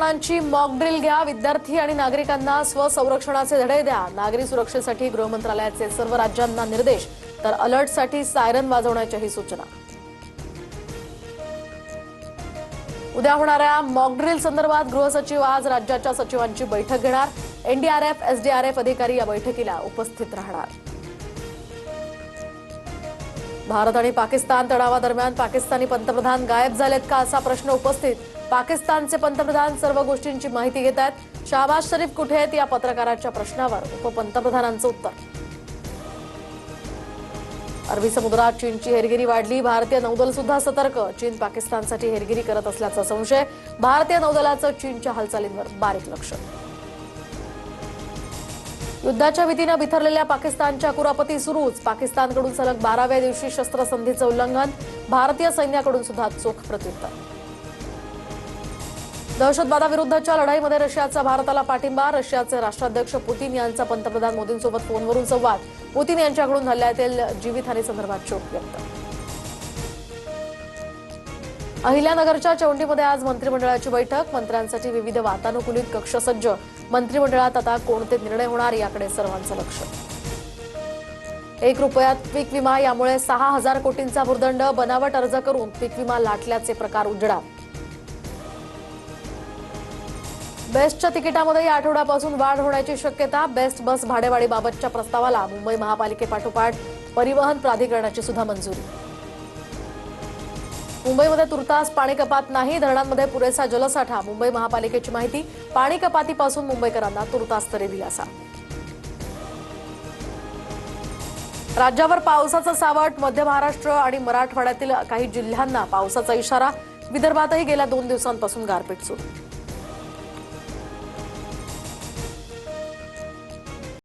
पोलिसांची mock drill घ्या, विद्यार्थी आणि नागरिकांना स्वसंरक्षणाचे धडे द्या. नागरी सुरक्षेसाठी गृह मंत्रालयाचे सर्व राज्यांना निर्देश, तर अलर्टसाठी सायरन वाजवण्याच्याही सूचना. उद्या होणाऱ्या मॉक ड्रिल संदर्भात गृहसचिव आज राज्याच्या सचिवांची बैठक घेणार. एनडीआरएफ, एसडीआरएफ अधिकारी या बैठकीला उपस्थित राहणार. भारत आणि पाकिस्तान तणावादरम्यान पाकिस्तानी पंतप्रधान गायब झालेत का असा प्रश्न उपस्थित. पाकिस्तानचे पंतप्रधान सर्व गोष्टींची माहिती घेत आहेत. शहबाज शरीफ कुठे आहेत या पत्रकाराच्या प्रश्नावर उपपंतप्रधानांचं उत्तर. अरबी समुद्रात चीनची हेरगिरी वाढली. भारतीय नौदल सुद्धा सतर्क. चीन पाकिस्तानसाठी हेरगिरी करत असल्याचा संशय. भारतीय नौदलाचं चीनच्या हालचालींवर बारीक लक्ष. युद्धाच्या भीतीने बिथरलेल्या पाकिस्तानच्या कुरापती सुरूच. पाकिस्तानकडून सलग 12व्या दिवशी शस्त्रसंधीचं उल्लंघन. भारतीय सैन्याकडून सुद्धा चोख प्रत्युत्तर. दहशतवादाविरुद्धच्या लढाईमध्ये रशियाचा भारताला पाठिंबा. रशियाचे राष्ट्राध्यक्ष पुतीन यांचा पंतप्रधान मोदींसोबत फोनवरून संवाद. पुतीन यांच्याकडून हल्ल्यातील जीवितहानीसंदर्भात शोक व्यक्त. अहिल्यानगरच्या चौंडीमध्ये आज मंत्रिमंडळाची बैठक. मंत्र्यांसाठी विविध वातानुकूलित कक्ष सज्ज. मंत्रिमंडळात आता कोणते निर्णय होणार याकडे सर्वांचं लक्ष. 1 रुपयात पीक विमा, यामुळे 6,000 कोटींचा भुर्दंड. बनावट अर्ज करून पीक विमा लाटल्याचे प्रकार उजेडात. बेस्टच्या तिकिटामध्ये या आठवड्यापासून वाढ होण्याची शक्यता. बेस्ट बस भाडेवाढीबाबतच्या प्रस्तावाला मुंबई महापालिकेपाठोपाठ परिवहन प्राधिकरणाची सुद्धा मंजुरी. मुंबईमध्ये तुर्तास पाणी कपात नाही. धरणांमध्ये पुरेसा जलसाठा. मुंबई महापालिकेची माहिती. पाणी कपातीपासून मुंबईकरांना तुर्तास तरी दिलासा. राज्यावर पावसाचं सावट. मध्य महाराष्ट्र आणि मराठवाड्यातील काही जिल्ह्यांना पावसाचा इशारा. विदर्भातही गेल्या 2 दिवसांपासून गारपीट सुरू.